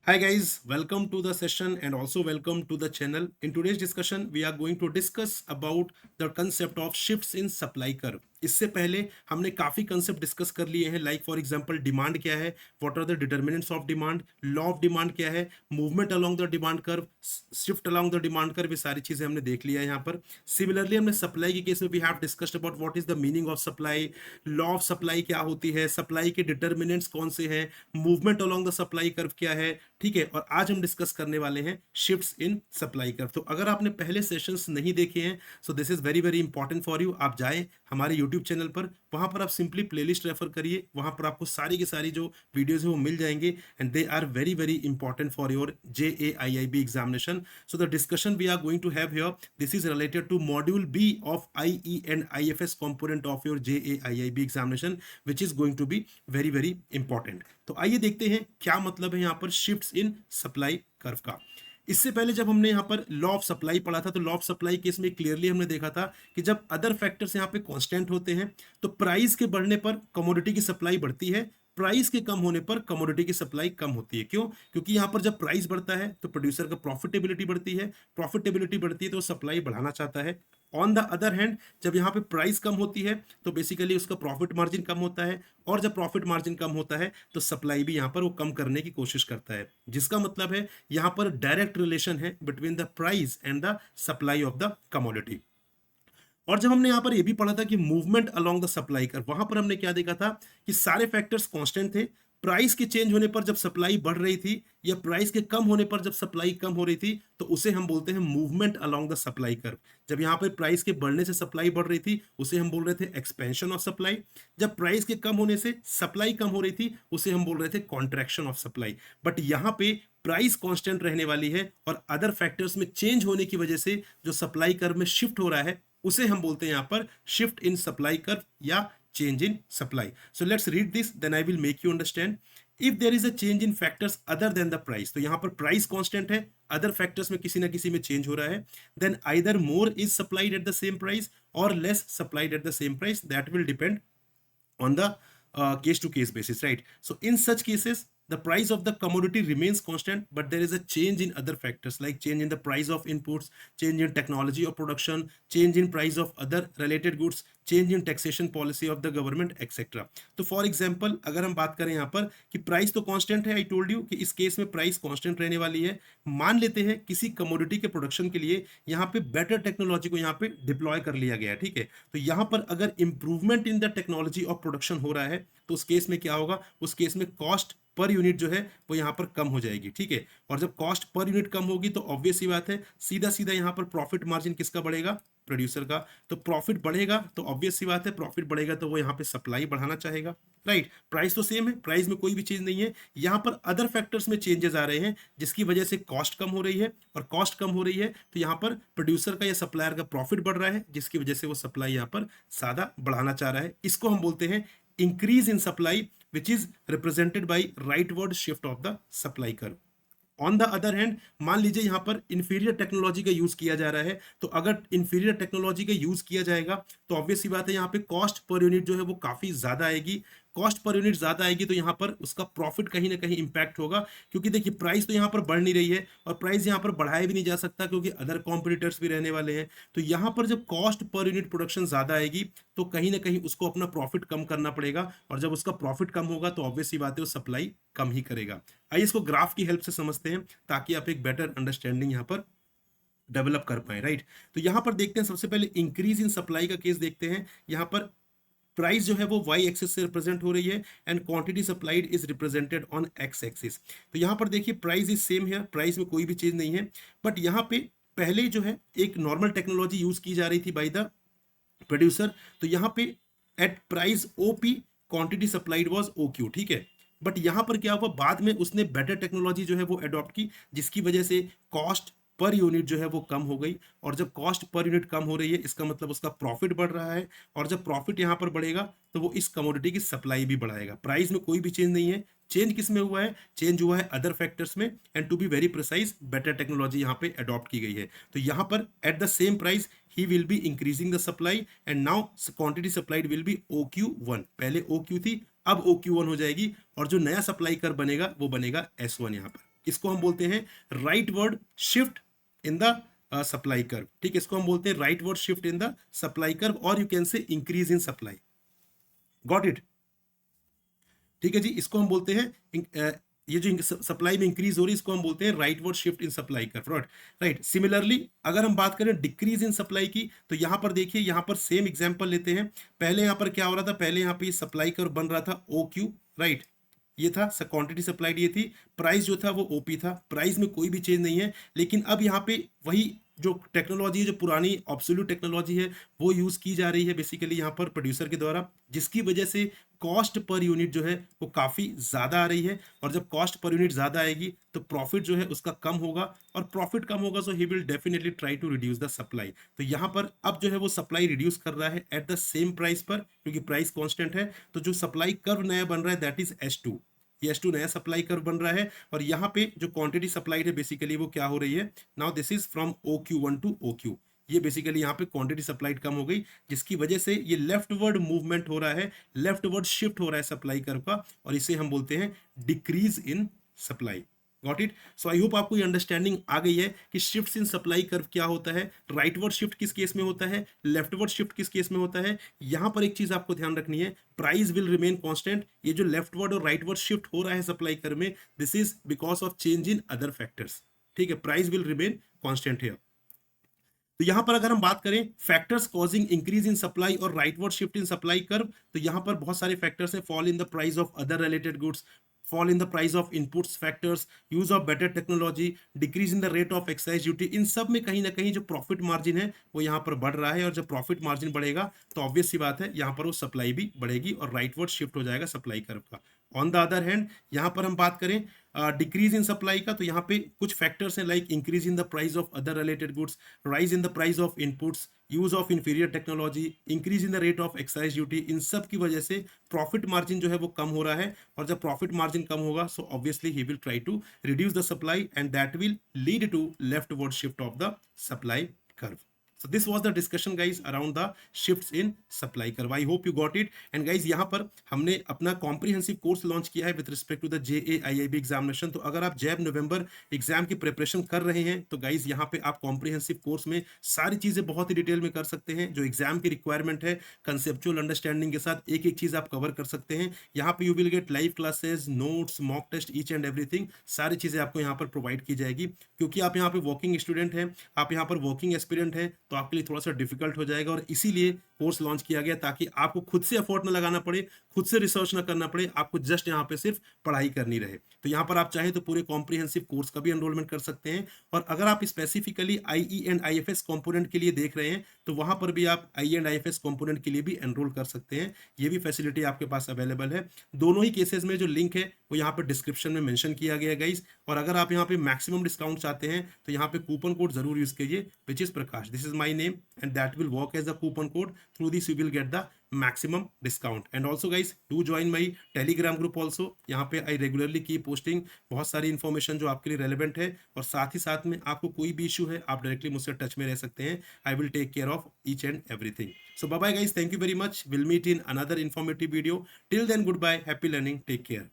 Hi guys, welcome to the session and also welcome to the channel. In today's discussion, we are going to discuss about the concept of shifts in supply curve. इससे पहले हमने काफी concept discuss कर लिए हैं, like for example demand क्या है, what are the determinants of demand, law of demand क्या है, movement along the demand curve, shift along the demand curve, ये सारी चीजें हमने देख लिया है यहाँ पर। सिमिलरली हमने सप्लाई के केस में we have discussed about what is the meaning of supply, law of supply क्या होती है, सप्लाई के डिटर्मिनेंट्स कौन से हैं, movement along the supply curve क्या है, ठीक है। और आज हम डिस्कस करने वाले हैं शिफ्ट्स इन सप्लाई कर्व। तो अगर आपने पहले सेशंस नहीं देखे हैं, so this is very very important for you. आप जाएं हमारे यूट्यूब चैनल पर, वहां पर आप सिंपली प्लेलिस्ट रेफर करिए, वहां पर आपको सारी की सारी जो वीडियोस है वो मिल जाएंगे and they are very very important for your JAIIB examination. So the discussion we are going to have here, this is related to module B of IE and IFS component of your JAIIB examination, which is going to be very very important. तो आइए देखते हैं क्या मतलब है यहाँ पर shifts इन supply curve का। इससे पहले जब हमने यहाँ पर लॉ ऑफ सप्लाई पढ़ा था, तो लॉ ऑफ सप्लाई केस में क्लियरली हमने देखा था कि जब अदर फैक्टर्स यहाँ पे कांस्टेंट होते हैं तो प्राइस के बढ़ने पर कमोडिटी की सप्लाई बढ़ती है, प्राइस के कम होने पर कमोडिटी की सप्लाई कम होती है। क्यों? क्योंकि यहाँ पर जब प्राइस बढ़ता है तो प्रोड्यूसर का प्रॉफिटेबिलिटी बढ़ती है, प्रॉफिटेबिलिटी बढ़ती है तो सप्लाई बढ़ाना चाहता है। ऑन द अदर हैंड जब यहाँ पे प्राइस कम होती है तो बेसिकली उसका प्रॉफिट मार्जिन कम होता है, और जब प्रॉफिट मार्जिन कम होता है तो सप्लाई भी यहाँ पर वो कम करने की कोशिश करता है, जिसका मतलब है यहाँ पर डायरेक्ट रिलेशन है between the price and the supply of the commodity. और जब हमने यहाँ पर ये भी पढ़ा था कि मूवमेंट अलोंग द सप्लाई कर, वहां पर हमने क्या देखा था कि सारे फैक्टर्स कांस्टेंट थे। प्राइस के चेंज होने पर जब सप्लाई बढ़ रही थी या प्राइस के कम होने पर जब सप्लाई कम हो रही थी तो उसे हम बोलते हैं movement along the supply curve. जब यहाँ पर प्राइस के बढ़ने से सप्लाई बढ़ रही थी उसे हम बोल रहे थे एक्सपेंशन ऑफ सप्लाई, जब प्राइस के कम होने से सप्लाई कम हो रही थी उसे हम बोल रहे थे कॉन्ट्रैक्शन ऑफ सप्लाई। बट यहाँ पे प्राइस कांस्टेंट रहने वाली है और अदर फैक्टर्स में चेंज होने की वजह से जो सप्लाई कर्व में शिफ्ट हो रहा है उसे हम बोलते हैं यहां पर शिफ्ट इन सप्लाई कर्व या change in supply. So let's read this, then I will make you understand. If there is a change in factors other than the price, तो यहां पर प्राइस कांस्टेंट है, अदर फैक्टर्स में किसी ना किसी में चेंज हो रहा है, then either more is supplied at the same price or less supplied at the same price, that will depend on the case to case basis, right? So in such cases the price of the commodity remains constant, but there is a change in other factors like change in the price of inputs, change in technology of production, change in price of other related goods, change in taxation policy of the government, etc. तो for example अगर हम बात करें यहाँ पर कि price तो constant है, आई टोल्ड यू कि इस केस में प्राइस कांस्टेंट रहने वाली है। मान लेते हैं किसी कमोडिटी के प्रोडक्शन के लिए यहाँ पे बेटर टेक्नोलॉजी को यहाँ पे डिप्लॉय कर लिया गया है, ठीक है। तो यहाँ पर अगर improvement in the technology of production हो रहा है तो उस केस में क्या होगा, उस केस में कॉस्ट पर यूनिट जो है वो यहाँ पर कम हो जाएगी, ठीक है। और जब कॉस्ट पर यूनिट कम होगी तो ऑब्वियस सी बात है सीधा सीधा यहाँ पर प्रॉफिट मार्जिन किसका बढ़ेगा, प्रोड्यूसर का। तो प्रॉफिट बढ़ेगा तो ऑब्वियस सी बात है प्रॉफिट बढ़ेगा तो वो यहाँ पे सप्लाई बढ़ाना चाहेगा, राइट। प्राइस तो सेम है, प्राइस में कोई भी चीज नहीं है, यहाँ पर अदर फैक्टर्स में चेंजेस आ रहे हैं जिसकी वजह से कॉस्ट कम हो रही है, और कॉस्ट कम हो रही है तो यहाँ पर प्रोड्यूसर का या सप्लायर का प्रॉफिट बढ़ रहा है जिसकी वजह से वो सप्लाई यहाँ पर सादा बढ़ाना चाह रहा है। इसको हम बोलते हैं increase in supply, which is represented by rightward shift of the supply curve. On the other hand मान लीजिए यहां पर इंफीरियर टेक्नोलॉजी का यूज किया जा रहा है, तो अगर इंफीरियर टेक्नोलॉजी का यूज किया जाएगा तो ऑब्वियस सी बात है यहाँ पे कॉस्ट पर यूनिट जो है वो काफी ज्यादा आएगी। कॉस्ट पर यूनिट ज्यादा आएगी तो यहाँ पर उसका प्रॉफिट कहीं ना कहीं इंपैक्ट होगा, क्योंकि देखिए प्राइस तो यहाँ पर बढ़ नहीं रही है और प्राइस यहाँ पर बढ़ाया भी नहीं जा सकता क्योंकि अदर कॉम्पिटिटर्स भी रहने वाले हैं। तो यहाँ पर जब कॉस्ट पर यूनिट प्रोडक्शन ज्यादा आएगी तो कहीं ना कहीं उसको अपना प्रॉफिट कम करना पड़ेगा, और जब उसका प्रॉफिट कम होगा तो ऑब्वियस सी बात है वो सप्लाई कम ही करेगा। आइए इसको ग्राफ की हेल्प से समझते हैं ताकि आप एक बेटर अंडरस्टैंडिंग यहाँ पर डेवलप कर पाए, राइट। तो यहां पर देखते हैं सबसे पहले इंक्रीज इन सप्लाई का केस देखते हैं। यहां पर प्राइस जो है वो वाई एक्सिस से रिप्रेजेंट हो रही है and quantity supplied is represented on x axis. तो यहां पर देखिए प्राइस इज सेम है, प्राइस में कोई भी चीज नहीं है, बट यहां पे पहले जो है एक नॉर्मल टेक्नोलॉजी यूज की जा रही थी बाय द प्रोड्यूसर। तो यहां पे at price OP quantity supplied was OQ, ठीक है। बट यहां पर क्या हुआ, बाद में उसने बेटर टेक्नोलॉजी जो है वो अडॉप्ट की जिसकी वजह से कॉस्ट पर यूनिट जो है वो कम हो गई, और जब कॉस्ट पर यूनिट कम हो रही है इसका मतलब उसका प्रॉफिट बढ़ रहा है, और जब प्रॉफिट यहां पर बढ़ेगा तो वो इस कमोडिटी की सप्लाई भी बढ़ाएगा। प्राइस में कोई भी चेंज नहीं है, चेंज किस में हुआ है, चेंज हुआ है अदर फैक्टर्स में, and to be very precise better technology यहाँ पे अडॉप्ट की गई है। तो यहाँ पर एट द सेम प्राइस ही will be increasing the supply and now quantity supplied will be OQ1, पहले OQ थी अब OQ1 हो जाएगी, और जो नया सप्लाई कर बनेगा वो बनेगा S1 यहाँ पर। इसको हम बोलते हैं rightward shift in the supply curve. ठीक है, इसको हम बोलते हैं rightward shift in the supply curve, और you can say increase in supply. Got it? ठीक है जी, इसको हम बोलते हैं ये जो सप्लाई में इंक्रीज हो रही है इसको हम बोलते हैं rightward shift in supply curve. Right. Similarly अगर हम बात करें डिक्रीज इन सप्लाई की, तो यहां पर देखिए, यहां पर सेम एग्जांपल लेते हैं। पहले यहां पर क्या हो रहा था, पहले यहां पे सप्लाई कर्व बन रहा था ओ क्यू। राइट, ये था क्वांटिटी सप्लाइड, ये थी। प्राइस जो था वो ओपी था, प्राइस में कोई भी चेंज नहीं है। लेकिन अब यहाँ पे वही जो टेक्नोलॉजी है, जो पुरानी ऑब्सोल्यूट टेक्नोलॉजी है, वो यूज की जा रही है बेसिकली यहाँ पर प्रोड्यूसर के द्वारा, जिसकी वजह से कॉस्ट पर यूनिट जो है वो काफी ज्यादा आ रही है। और जब कॉस्ट पर यूनिट ज्यादा आएगी तो प्रॉफिट जो है उसका कम होगा, और प्रॉफिट कम होगा, so he will definitely try to reduce the supply. तो यहाँ पर अब जो है वो सप्लाई रिड्यूस कर रहा है एट द सेम प्राइस पर, क्योंकि प्राइस कांस्टेंट है। तो जो सप्लाई कर्व नया बन रहा है दैट इज S2। ये S2 नया सप्लाई कर्व बन रहा है, और यहाँ पे जो क्वांटिटी सप्लाइड है बेसिकली वो क्या हो रही है, now this is from OQ1 to OQ। ये बेसिकली यहाँ पे क्वांटिटी सप्लाइड कम हो गई, जिसकी वजह से ये लेफ्टवर्ड मूवमेंट हो रहा है, लेफ्टवर्ड शिफ्ट हो रहा है सप्लाई कर्व का, और इसे हम बोलते हैं decrease in supply. Got it? So I hope आपको ये अंडरस्टैंडिंग आ गई है कि शिफ्ट इन सप्लाई कर्व क्या होता है, राइटवर्ड शिफ्ट किस केस में होता है, लेफ्टवर्ड शिफ्ट किस केस में होता है। यहां पर एक चीज आपको ध्यान रखनी है, प्राइस विल रिमेन कांस्टेंट। ये जो लेफ्टवर्ड और राइटवर्ड शिफ्ट हो रहा है सप्लाई कर्व में, this is because of change in other factors. ठीक है, प्राइस विल रिमेन कांस्टेंट है। तो यहां पर अगर हम बात करें factors causing increase in supply और rightward shift in supply curve, तो यहां पर बहुत सारे फैक्टर्स हैं। Fall in the price of other related goods, fall in the price of inputs factors, use of better technology, decrease in the rate of excise duty। इन सब में कहीं ना कहीं जो प्रॉफिट मार्जिन है वो यहाँ पर बढ़ रहा है, और जब प्रॉफिट मार्जिन बढ़ेगा तो ऑब्वियस सी बात है यहाँ पर वो सप्लाई भी बढ़ेगी और राइटवर्ड शिफ्ट हो जाएगा सप्लाई कर्व का। ऑन द अदर हैंड यहाँ पर हम बात करें डिक्रीज इन सप्लाई का, तो यहाँ पे कुछ फैक्टर्स हैं like increase in the price of other related goods, rise in the price of inputs, use of inferior technology, increase in the rate of excise duty. इन सब की वजह से प्रॉफिट मार्जिन जो है वो कम हो रहा है, और जब प्रॉफिट मार्जिन कम होगा so obviously he will try to reduce the supply, and that will lead to leftward shift of the supply curve. So this was the discussion guys around the shifts in supply curve. I hope you got it. And guys यहाँ पर हमने अपना comprehensive course launch किया है with respect to the JAIIB examination. तो अगर आप जैब नवंबर exam की प्रिपरेशन कर रहे हैं तो गाइज यहाँ पे आप कॉम्प्रिहेंसिव कोर्स में सारी चीजें बहुत ही डिटेल में कर सकते हैं। जो एग्जाम की रिक्वायरमेंट है कंसेप्चुअल अंडरस्टैंडिंग के साथ एक एक चीज आप कवर कर सकते हैं। यहाँ पे you will get live classes, notes, mock test, each and everything, सारी चीजें आपको यहाँ पर प्रोवाइड की जाएगी। क्योंकि आप यहाँ पे वर्किंग स्टूडेंट हैं, आप यहाँ पर वर्किंग एस्पिरेंट हैं, तो आपके लिए थोड़ा सा डिफिकल्ट हो जाएगा, और इसीलिए कोर्स लॉन्च किया गया ताकि आपको खुद से एफर्ट ना लगाना पड़े, खुद से रिसर्च ना करना पड़े, आपको जस्ट यहाँ पे सिर्फ पढ़ाई करनी रहे। तो यहाँ पर आप चाहे तो पूरे कॉम्प्रिहेंसिव कोर्स का भी एनरोलमेंट कर सकते हैं। और अगर आप specifically IE and IFS component के लिए देख रहे हैं तो वहां पर भी आप IE एंड IFS कंपोनेंट के लिए भी एनरोल कर सकते हैं। ये भी फैसिलिटी आपके पास अवेलेबल है। दोनों ही केसेस में जो लिंक है वो यहाँ पे डिस्क्रिप्शन में मेंशन किया गया है गाइस। और अगर आप यहाँ पे मैक्सिमम डिस्काउंट चाहते हैं तो यहाँ पे कूपन कोड जरूर यूज कीजिए, which is Prakash. This is my name and that will work as the coupon code. Through this you will get the maximum discount। and also guys do join my telegram group also। यहाँ पे I regularly की posting बहुत सारी information जो आपके लिए relevant है, और साथ ही साथ में आपको कोई भी इशू है आप डायरेक्टली मुझसे टच में रह सकते हैं। I will take care of each and everything. So bye bye guys, thank you very much, will meet in another informative video. Till then goodbye, happy learning, take care.